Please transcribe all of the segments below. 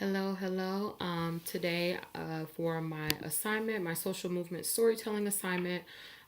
Hello, hello. Today, for my assignment, my social movement storytelling assignment,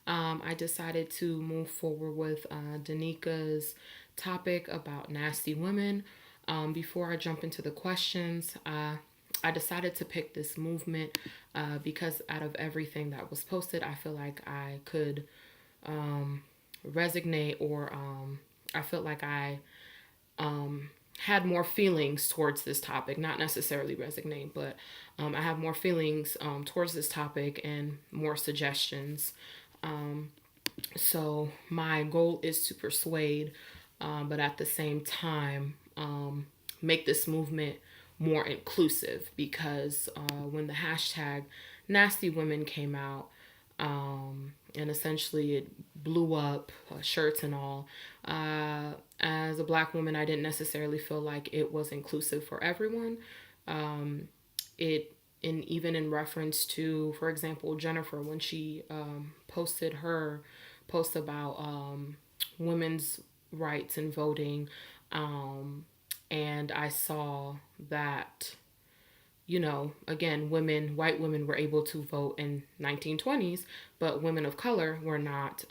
I decided to move forward with Danika's topic about nasty women. Before I jump into the questions, I decided to pick this movement because out of everything that was posted, I feel like I could resonate or I felt like I had more feelings towards this topic, not necessarily resonate, but I have more feelings towards this topic and more suggestions. So my goal is to persuade, but at the same time, make this movement more inclusive because when the hashtag nasty women came out, and essentially it blew up, shirts and all. As a black woman, I didn't necessarily feel like it was inclusive for everyone. It and even in reference to, for example, Jennifer when she posted her post about women's rights and voting, and I saw that again, white women were able to vote in 1920s, but women of color were not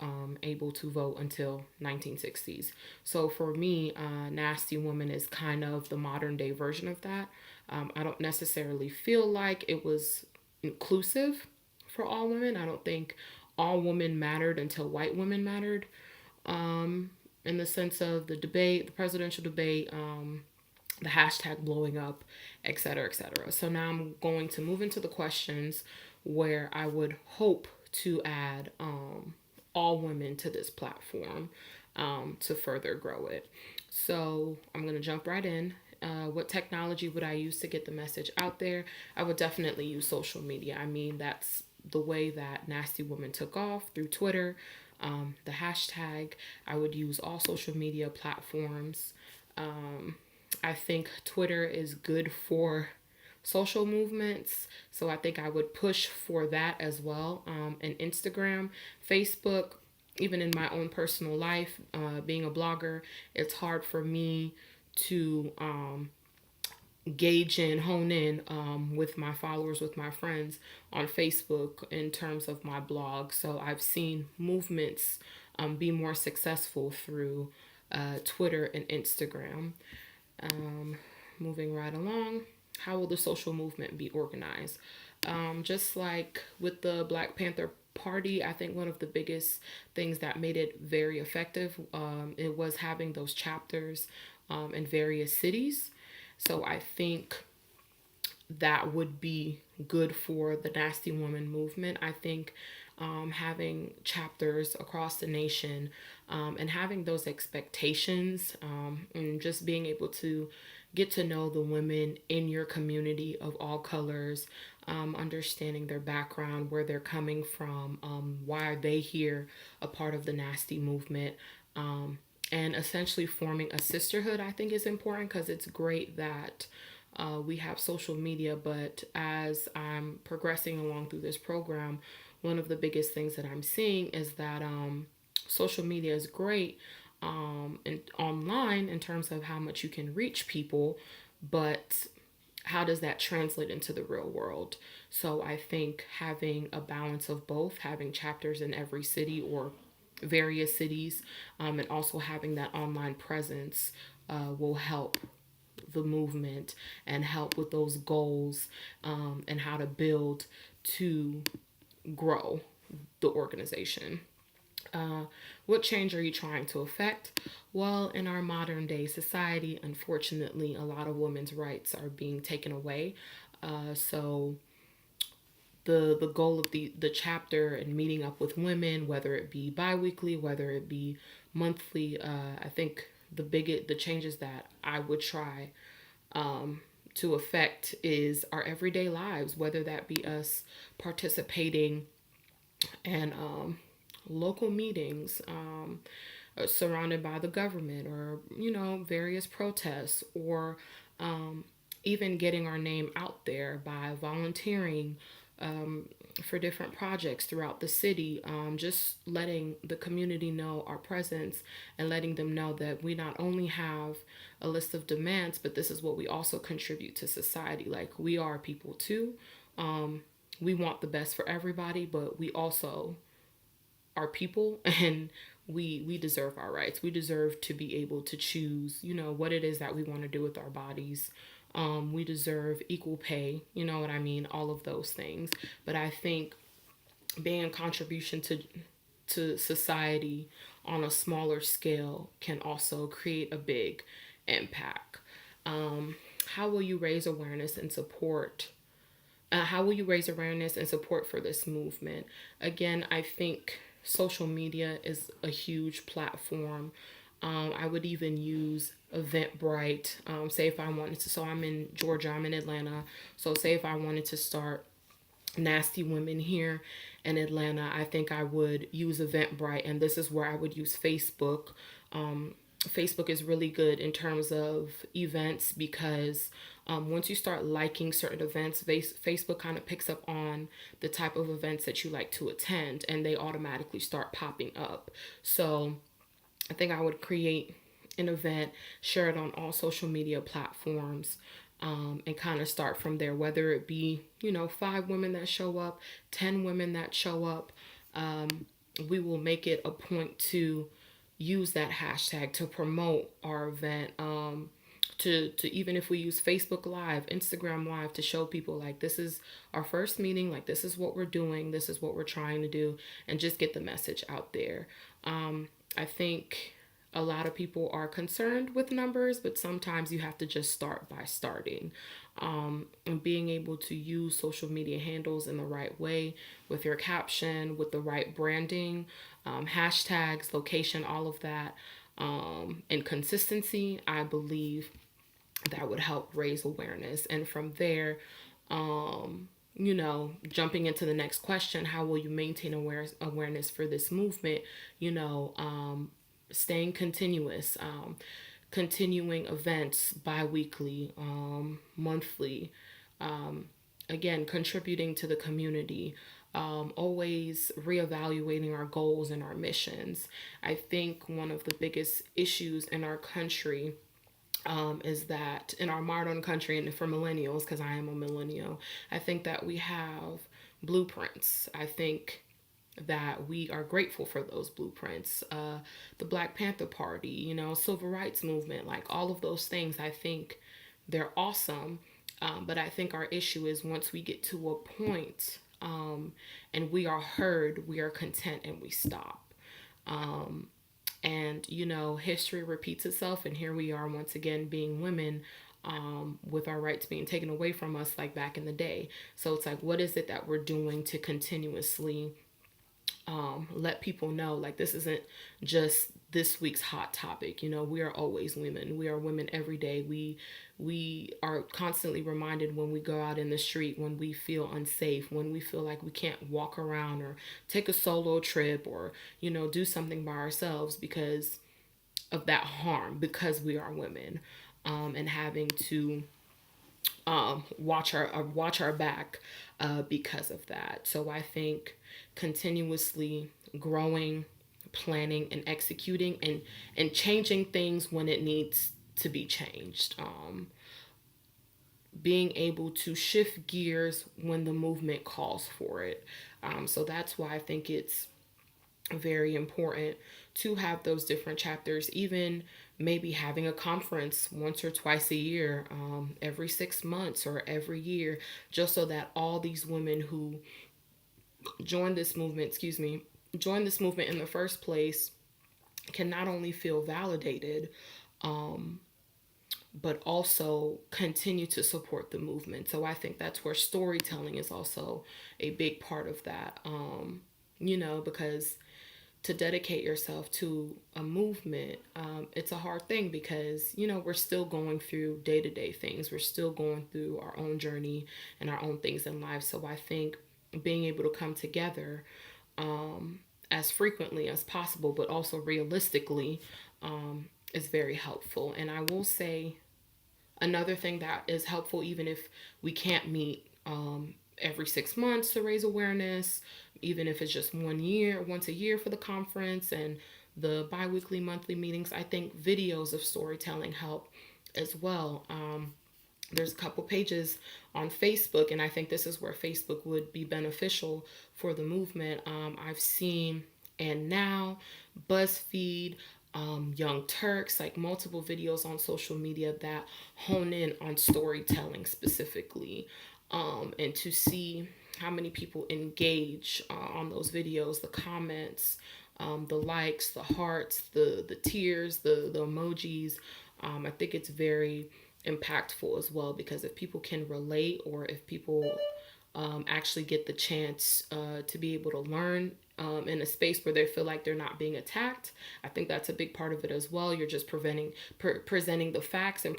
able to vote until 1960s. So for me, Nasty Woman is kind of the modern day version of that. I don't necessarily feel like it was inclusive for all women. I don't think all women mattered until white women mattered, in the sense of the debate, the presidential debate, the hashtag blowing up, etc., etc. So now I'm going to move into the questions where I would hope to add all women to this platform to further grow it. So I'm going to jump right in. What technology would I use to get the message out there? I would definitely use social media. I mean, that's the way that Nasty Woman took off through Twitter, the hashtag. I would use all social media platforms. I think Twitter is good for social movements, so I think I would push for that as well. And Instagram, Facebook, even in my own personal life, being a blogger, it's hard for me to gauge in, hone in with my followers, with my friends on Facebook in terms of my blog. So I've seen movements be more successful through Twitter and Instagram. Um, Moving right along, how will the social movement be organized? Just like with the Black Panther Party, I think one of the biggest things that made it very effective, it was having those chapters in various cities. So I think that would be good for the Nasty Woman movement. I think having chapters across the nation, and having those expectations, and just being able to get to know the women in your community of all colors, understanding their background, where they're coming from, why are they here, a part of the Nasty movement. And essentially forming a sisterhood, I think, is important because it's great that we have social media, but as I'm progressing along through this program, one of the biggest things that I'm seeing is that social media is great, and online in terms of how much you can reach people, but how does that translate into the real world? So I think having a balance of both, having chapters in every city or various cities, and also having that online presence will help the movement and help with those goals, and how to build to grow the organization. What change are you trying to affect? Well, in our modern day society, unfortunately, a lot of women's rights are being taken away. So the goal of the chapter and meeting up with women, whether it be biweekly, whether it be monthly, I think the changes that I would try to affect is our everyday lives, whether that be us participating in local meetings, surrounded by the government, or various protests, or even getting our name out there by volunteering, for different projects throughout the city. Just letting the community know our presence and letting them know that we not only have a list of demands, but this is what we also contribute to society. Like, we are people too. We want the best for everybody, but we also are people, and we deserve our rights. We deserve to be able to choose, what it is that we want to do with our bodies. We deserve equal pay, you know what I mean? All of those things. But I think being a contribution to society on a smaller scale can also create a big impact. How will you raise awareness and support? How will you raise awareness and support for this movement? Again, I think social media is a huge platform. I would even use Eventbrite. Say if I wanted to, so I'm in Georgia, I'm in Atlanta. So say if I wanted to start Nasty Women here in Atlanta, I think I would use Eventbrite, and this is where I would use Facebook. Facebook is really good in terms of events because once you start liking certain events, Facebook kind of picks up on the type of events that you like to attend, and they automatically start popping up. So I think I would create an event, share it on all social media platforms, and kind of start from there, whether it be, 5 women that show up, 10 women that show up. We will make it a point to use that hashtag to promote our event. To even if we use Facebook Live, Instagram Live, to show people like this is our first meeting, like this is what we're doing, this is what we're trying to do, and just get the message out there. I think a lot of people are concerned with numbers, but sometimes you have to just start by starting. And being able to use social media handles in the right way with your caption, with the right branding, hashtags, location, all of that, and consistency, I believe that would help raise awareness. And from there, jumping into the next question, how will you maintain awareness for this movement? Staying continuous, continuing events bi-weekly, monthly, again, contributing to the community, always reevaluating our goals and our missions. I think one of the biggest issues in our country, is that in our modern country, and for millennials, because I am a millennial, I think that we have blueprints. I think that we are grateful for those blueprints. The Black Panther Party, civil rights movement, like all of those things, I think they're awesome. But I think our issue is once we get to a point, and we are heard, we are content, and we stop. And history repeats itself, and here we are once again being women, with our rights being taken away from us like back in the day. So it's like, what is it that we're doing to continuously let people know, like, this isn't just this week's hot topic. We are always women. We are women every day. We are constantly reminded when we go out in the street, when we feel unsafe, when we feel like we can't walk around or take a solo trip or do something by ourselves because of that harm, because we are women, and having to watch our back, because of that. So I think continuously growing, planning, and executing, and changing things when it needs to be changed. Being able to shift gears when the movement calls for it. So that's why I think it's very important to have those different chapters, even maybe having a conference once or twice a year, every 6 months or every year, just so that all these women who join this movement, join this movement in the first place, can not only feel validated, but also continue to support the movement. So I think that's where storytelling is also a big part of that, because to dedicate yourself to a movement, it's a hard thing because, we're still going through day-to-day things. We're still going through our own journey and our own things in life. So I think being able to come together, as frequently as possible, but also realistically, is very helpful. And I will say another thing that is helpful, even if we can't meet, every 6 months to raise awareness, even if it's just once a year for the conference and the bi-weekly, monthly meetings. I think videos of storytelling help as well. There's a couple pages on Facebook, and I think this is where Facebook would be beneficial for the movement. I've seen And Now, BuzzFeed, Young Turks, like multiple videos on social media that hone in on storytelling specifically, and to see how many people engage on those videos, the comments, the likes, the hearts, the tears, the emojis. I think it's very impactful as well, because if people can relate, or if people actually get the chance to be able to learn in a space where they feel like they're not being attacked, I think that's a big part of it as well. You're just presenting the facts and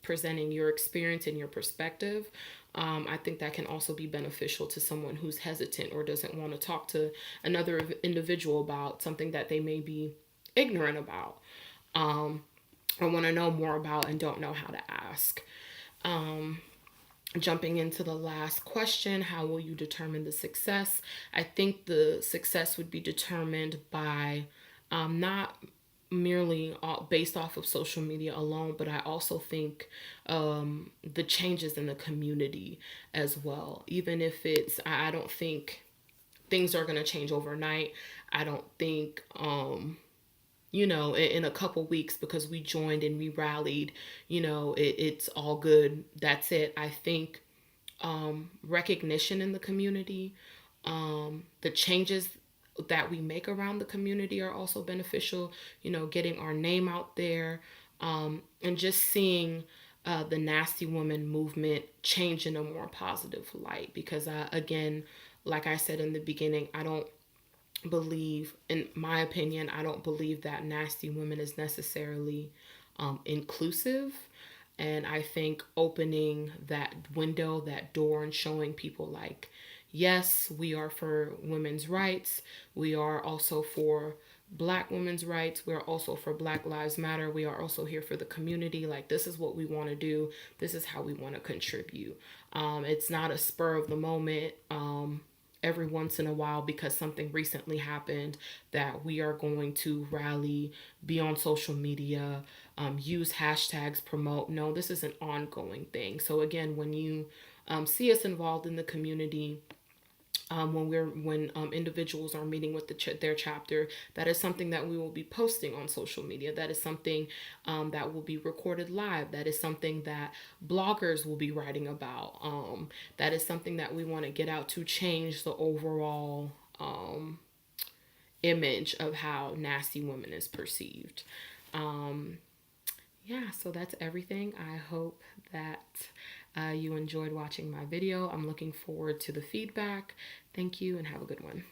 presenting your experience and your perspective. I think that can also be beneficial to someone who's hesitant or doesn't want to talk to another individual about something that they may be ignorant about, or want to know more about and don't know how to ask. Jumping into the last question, how will you determine the success? I think the success would be determined by not merely based off of social media alone, but I also think the changes in the community as well. Even if I don't think things are going to change overnight. I don't think, in a couple weeks, because we joined and we rallied, it's all good. That's it. I think recognition in the community, the changes that we make around the community are also beneficial, getting our name out there, and just seeing the Nasty Woman movement change in a more positive light. Because, again, like I said in the beginning, I don't believe, in my opinion, I don't believe that Nasty Women is necessarily inclusive. And I think opening that window, that door, and showing people like, yes, we are for women's rights. We are also for Black women's rights. We are also for Black Lives Matter. We are also here for the community. Like, this is what we want to do. This is how we want to contribute. It's not a spur of the moment, every once in a while because something recently happened, that we are going to rally, be on social media, use hashtags, promote. No, this is an ongoing thing. So again, when you see us involved in the community, when individuals are meeting with their chapter, that is something that we will be posting on social media. That is something that will be recorded live. That is something that bloggers will be writing about. That is something that we want to get out to change the overall image of how Nasty Woman is perceived. Yeah, so that's everything. I hope that you enjoyed watching my video. I'm looking forward to the feedback. Thank you and have a good one.